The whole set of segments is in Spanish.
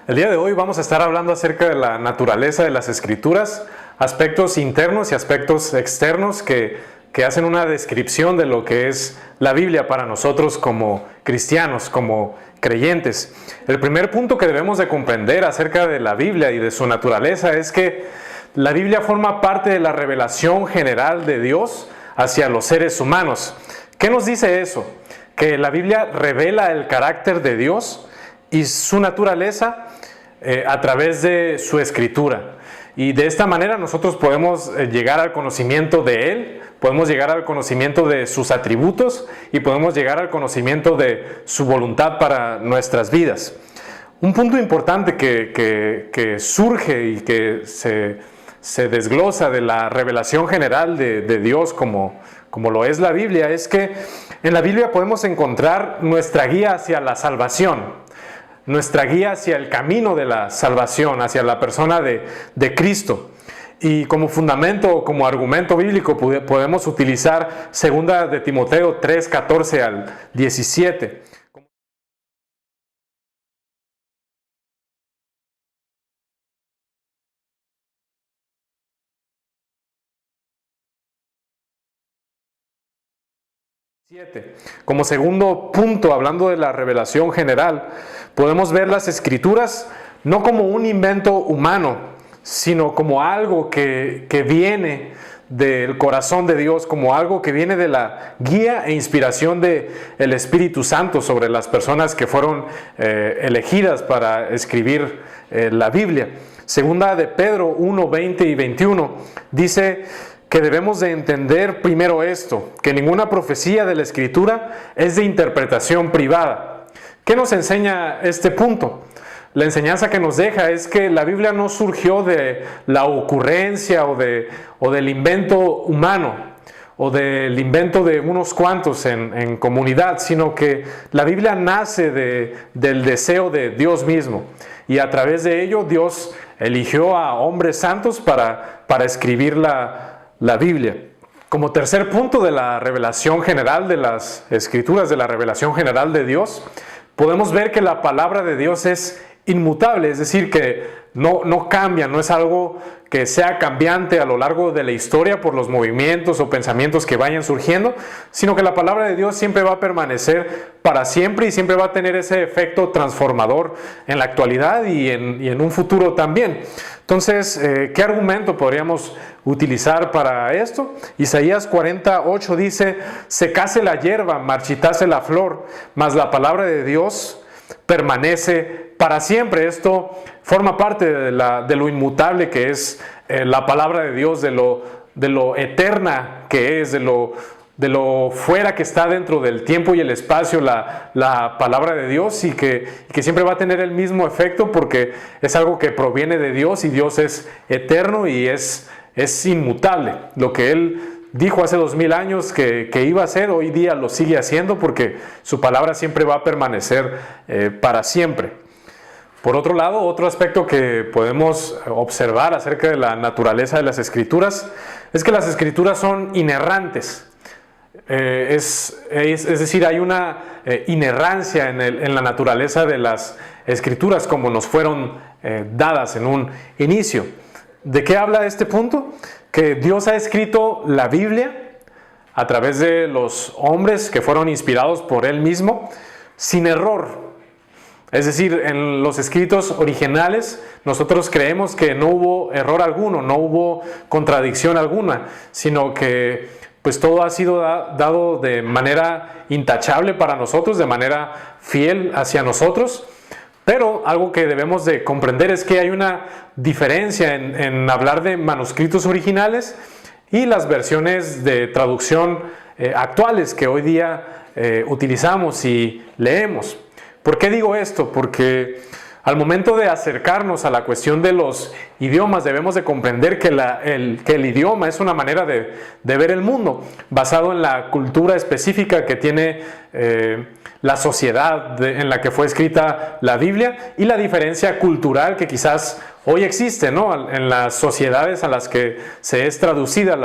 El día de hoy vamos a estar hablando acerca de la naturaleza de las Escrituras, aspectos internos y aspectos externos que hacen una descripción de lo que es la Biblia para nosotros como cristianos, como creyentes. El primer punto que debemos de comprender acerca de la Biblia y de su naturaleza es que la Biblia forma parte de la revelación general de Dios hacia los seres humanos. ¿Qué nos dice eso? Que la Biblia revela el carácter de Dios y su naturaleza a través de su escritura. Y de esta manera nosotros podemos llegar al conocimiento de Él, podemos llegar al conocimiento de sus atributos y podemos llegar al conocimiento de su voluntad para nuestras vidas. Un punto importante que surge y que se desglosa de la revelación general de Dios como lo es la Biblia es que en la Biblia podemos encontrar nuestra guía hacia la salvación, nuestra guía hacia el camino de la salvación, hacia la persona de Cristo. Y como fundamento o como argumento bíblico podemos utilizar 2 de Timoteo 3, 14 al 17. Como segundo punto, hablando de la revelación general, podemos ver las Escrituras no como un invento humano, sino como algo que viene del corazón de Dios, como algo que viene de la guía e inspiración del Espíritu Santo sobre las personas que fueron elegidas para escribir la Biblia. Segunda de Pedro 1, 20 y 21 dice que debemos de entender primero esto, que ninguna profecía de la Escritura es de interpretación privada. ¿Qué nos enseña este punto? La enseñanza que nos deja es que la Biblia no surgió de la ocurrencia o del invento humano o del invento de unos cuantos en comunidad, sino que la Biblia nace del deseo de Dios mismo. Y a través de ello Dios eligió a hombres santos para escribir la Biblia. Como tercer punto de la revelación general de las Escrituras, de la revelación general de Dios, podemos ver que la palabra de Dios es inmutable, es decir, que no cambia, no es algo que sea cambiante a lo largo de la historia por los movimientos o pensamientos que vayan surgiendo, sino que la palabra de Dios siempre va a permanecer para siempre y siempre va a tener ese efecto transformador en la actualidad y en un futuro también. Entonces, ¿qué argumento podríamos utilizar para esto? Isaías 48 dice: secase la hierba, marchitase la flor, mas la palabra de Dios permanece para siempre. Esto forma parte de lo inmutable que es la palabra de Dios, de lo eterna que es, de lo fuera que está dentro del tiempo y el espacio la palabra de Dios y que siempre va a tener el mismo efecto porque es algo que proviene de Dios y Dios es eterno y es inmutable. Lo que Él dijo hace 2000 años que iba a hacer, hoy día lo sigue haciendo porque su palabra siempre va a permanecer para siempre. Por otro lado, otro aspecto que podemos observar acerca de la naturaleza de las Escrituras es que las Escrituras son inerrantes. Es decir, hay una inerrancia en la naturaleza de las Escrituras como nos fueron dadas en un inicio. ¿De qué habla este punto? Que Dios ha escrito la Biblia a través de los hombres que fueron inspirados por Él mismo sin error. Es decir, en los escritos originales nosotros creemos que no hubo error alguno, no hubo contradicción alguna, sino que pues todo ha sido dado de manera intachable para nosotros, de manera fiel hacia nosotros. Pero algo que debemos de comprender es que hay una diferencia en hablar de manuscritos originales y las versiones de traducción actuales que hoy día utilizamos y leemos. ¿Por qué digo esto? Porque al momento de acercarnos a la cuestión de los idiomas, debemos de comprender que el idioma es una manera de ver el mundo, basado en la cultura específica que tiene la sociedad en la que fue escrita la Biblia, y la diferencia cultural que quizás hoy existe, ¿no?, en las sociedades a las que se es traducida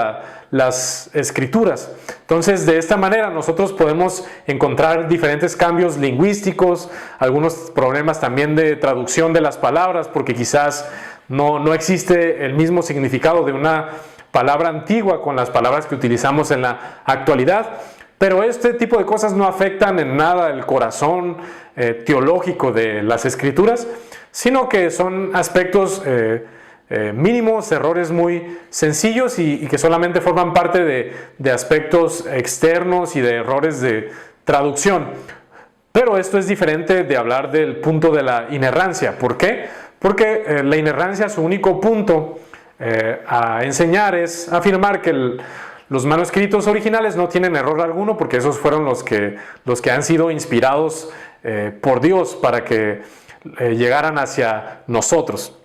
las escrituras. Entonces, de esta manera nosotros podemos encontrar diferentes cambios lingüísticos, algunos problemas también de traducción de las palabras, porque quizás no existe el mismo significado de una palabra antigua con las palabras que utilizamos en la actualidad. Pero este tipo de cosas no afectan en nada el corazón teológico de las Escrituras, sino que son aspectos mínimos, errores muy sencillos y que solamente forman parte de aspectos externos y de errores de traducción. Pero esto es diferente de hablar del punto de la inerrancia. ¿Por qué? Porque la inerrancia, su único punto a enseñar es afirmar que los manuscritos originales no tienen error alguno, porque esos fueron los que han sido inspirados por Dios para que llegaran hacia nosotros.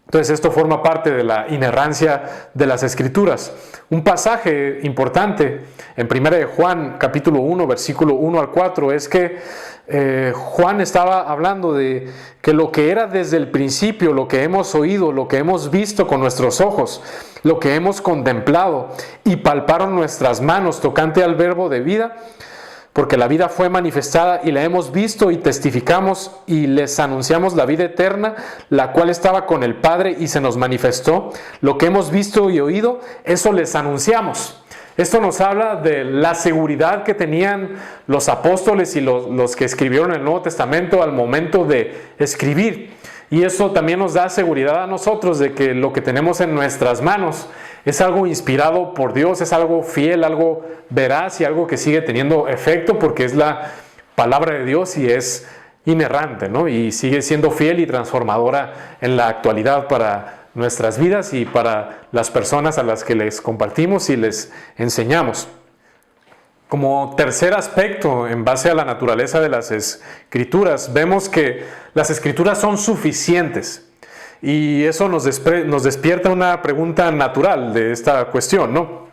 Entonces esto forma parte de la inerrancia de las Escrituras. Un pasaje importante en 1 de Juan capítulo 1 versículo 1 al 4 es que Juan estaba hablando de que lo que era desde el principio, lo que hemos oído, lo que hemos visto con nuestros ojos, lo que hemos contemplado y palparon nuestras manos tocante al verbo de vida, porque la vida fue manifestada y la hemos visto y testificamos y les anunciamos la vida eterna, la cual estaba con el Padre y se nos manifestó. Lo que hemos visto y oído, eso les anunciamos. Esto nos habla de la seguridad que tenían los apóstoles y los que escribieron el Nuevo Testamento al momento de escribir. Y eso también nos da seguridad a nosotros de que lo que tenemos en nuestras manos es algo inspirado por Dios, es algo fiel, algo veraz y algo que sigue teniendo efecto porque es la palabra de Dios y es inerrante, ¿no? Y sigue siendo fiel y transformadora en la actualidad para nuestras vidas y para las personas a las que les compartimos y les enseñamos. Como tercer aspecto, en base a la naturaleza de las Escrituras, vemos que las Escrituras son suficientes. Y eso nos despierta una pregunta natural de esta cuestión, ¿no?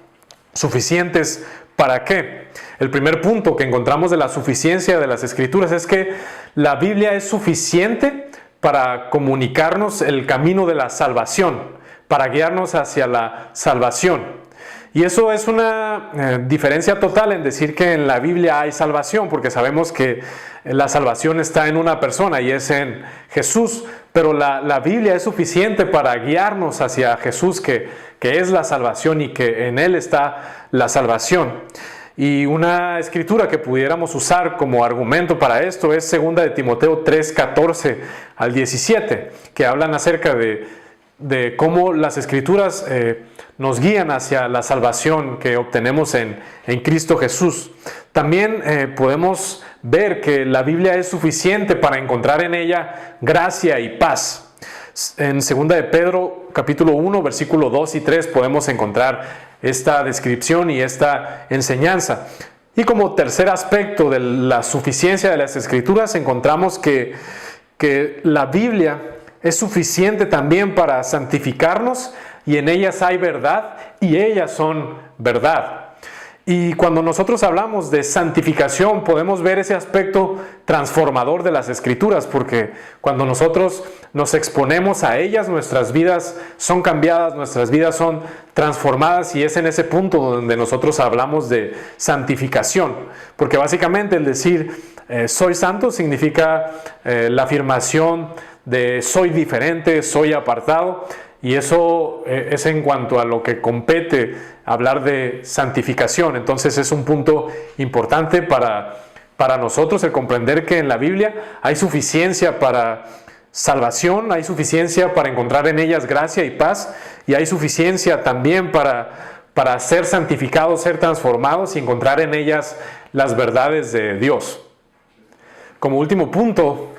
¿Suficientes para qué? El primer punto que encontramos de la suficiencia de las Escrituras es que la Biblia es suficiente para comunicarnos el camino de la salvación, para guiarnos hacia la salvación. Y eso es una diferencia total en decir que en la Biblia hay salvación, porque sabemos que la salvación está en una persona y es en Jesús, pero la Biblia es suficiente para guiarnos hacia Jesús, que es la salvación y que en Él está la salvación. Y una escritura que pudiéramos usar como argumento para esto es 2 de Timoteo 3, 14 al 17, que hablan acerca de cómo las Escrituras nos guían hacia la salvación que obtenemos en Cristo Jesús. También podemos ver que la Biblia es suficiente para encontrar en ella gracia y paz. En 2 de Pedro capítulo 1 versículo 2 y 3 podemos encontrar esta descripción y esta enseñanza. Y como tercer aspecto de la suficiencia de las Escrituras encontramos que la Biblia es suficiente también para santificarnos y en ellas hay verdad y ellas son verdad. Y cuando nosotros hablamos de santificación podemos ver ese aspecto transformador de las Escrituras, porque cuando nosotros nos exponemos a ellas, nuestras vidas son cambiadas, nuestras vidas son transformadas, y es en ese punto donde nosotros hablamos de santificación, porque básicamente el decir soy santo significa la afirmación de soy diferente, soy apartado. Y eso es en cuanto a lo que compete hablar de santificación. Entonces es un punto importante para nosotros el comprender que en la Biblia hay suficiencia para salvación, hay suficiencia para encontrar en ellas gracia y paz, y hay suficiencia también para ser santificados, ser transformados y encontrar en ellas las verdades de Dios. Como último punto,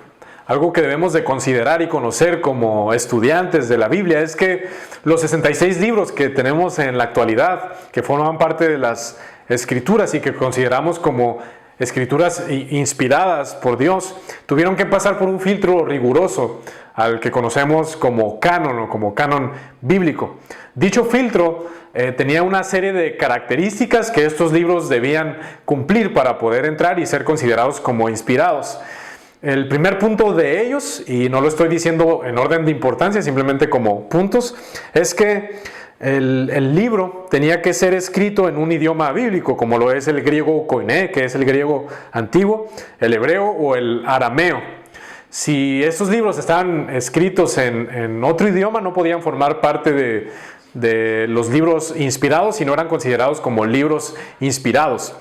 algo que debemos de considerar y conocer como estudiantes de la Biblia es que los 66 libros que tenemos en la actualidad, que forman parte de las Escrituras y que consideramos como escrituras inspiradas por Dios, tuvieron que pasar por un filtro riguroso al que conocemos como canon o como canon bíblico. Dicho filtro tenía una serie de características que estos libros debían cumplir para poder entrar y ser considerados como inspirados. El primer punto de ellos, y no lo estoy diciendo en orden de importancia, simplemente como puntos, es que el libro tenía que ser escrito en un idioma bíblico, como lo es el griego koiné, que es el griego antiguo, el hebreo o el arameo. Si estos libros estaban escritos en otro idioma, no podían formar parte de los libros inspirados y no eran considerados como libros inspirados.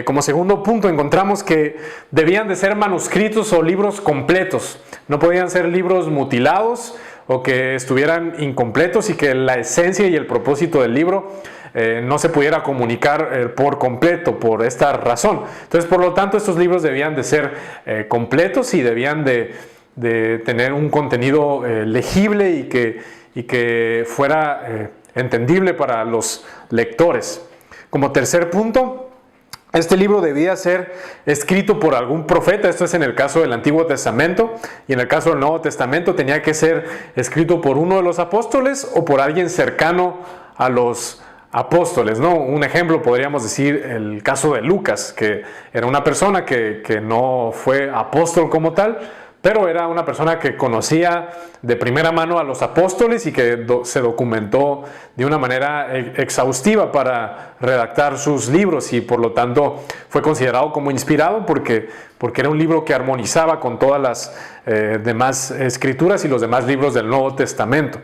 Como segundo punto, encontramos que debían de ser manuscritos o libros completos. No podían ser libros mutilados o que estuvieran incompletos y que la esencia y el propósito del libro no se pudiera comunicar por completo por esta razón. Entonces, por lo tanto, estos libros debían de ser completos y debían de tener un contenido legible y que fuera entendible para los lectores. Como tercer punto, este libro debía ser escrito por algún profeta. Esto es en el caso del Antiguo Testamento, y en el caso del Nuevo Testamento tenía que ser escrito por uno de los apóstoles o por alguien cercano a los apóstoles, ¿no? Un ejemplo podríamos decir el caso de Lucas, que era una persona que no fue apóstol como tal, pero era una persona que conocía de primera mano a los apóstoles y que se documentó de una manera exhaustiva para redactar sus libros, y por lo tanto fue considerado como inspirado porque era un libro que armonizaba con todas las demás escrituras y los demás libros del Nuevo Testamento.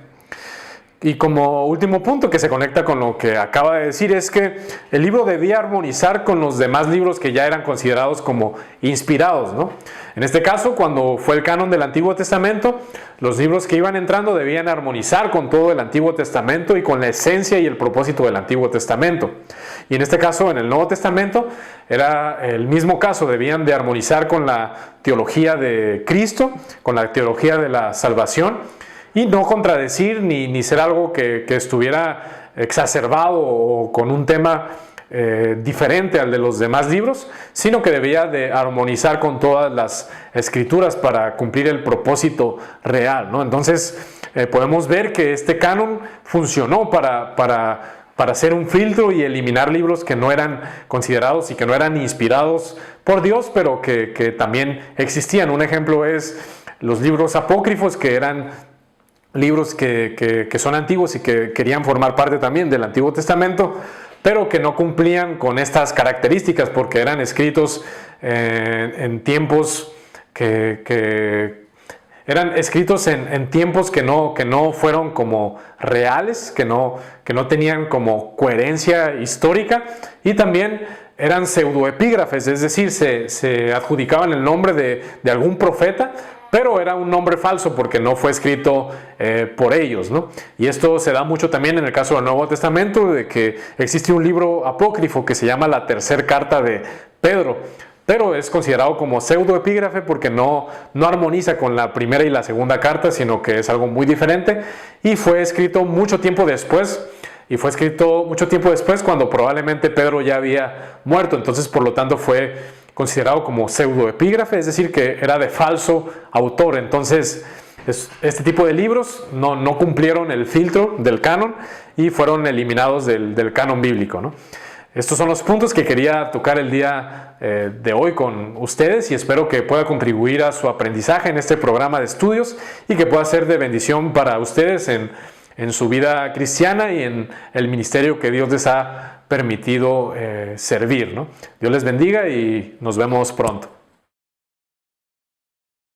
Y como último punto que se conecta con lo que acaba de decir es que el libro debía armonizar con los demás libros que ya eran considerados como inspirados, ¿no? En este caso, cuando fue el canon del Antiguo Testamento, los libros que iban entrando debían armonizar con todo el Antiguo Testamento y con la esencia y el propósito del Antiguo Testamento. Y en este caso, en el Nuevo Testamento, era el mismo caso, debían de armonizar con la teología de Cristo, con la teología de la salvación, y no contradecir ni ser algo que estuviera exacerbado o con un tema diferente al de los demás libros, sino que debía de armonizar con todas las escrituras para cumplir el propósito real, ¿no? Entonces podemos ver que este canon funcionó para hacer un filtro y eliminar libros que no eran considerados y que no eran inspirados por Dios, pero que también existían. Un ejemplo es los libros apócrifos, que eran libros que son antiguos y que querían formar parte también del Antiguo Testamento, pero que no cumplían con estas características porque eran escritos en tiempos que eran escritos en tiempos que no fueron como reales, que no tenían como coherencia histórica, y también eran pseudoepígrafes, es decir, se adjudicaban el nombre de algún profeta, pero era un nombre falso porque no fue escrito por ellos, ¿no? Y esto se da mucho también en el caso del Nuevo Testamento, de que existe un libro apócrifo que se llama la tercera carta de Pedro, pero es considerado como pseudoepígrafe porque no armoniza con la primera y la segunda carta, sino que es algo muy diferente, y fue escrito mucho tiempo después. Y fue escrito mucho tiempo después, cuando probablemente Pedro ya había muerto. Entonces, por lo tanto, fue considerado como pseudoepígrafe, es decir, que era de falso autor. Entonces, este tipo de libros no cumplieron el filtro del canon y fueron eliminados del canon bíblico, ¿no? Estos son los puntos que quería tocar el día de hoy con ustedes, y espero que pueda contribuir a su aprendizaje en este programa de estudios y que pueda ser de bendición para ustedes en su vida cristiana y en el ministerio que Dios les ha permitido servir, ¿no? Dios les bendiga y nos vemos pronto.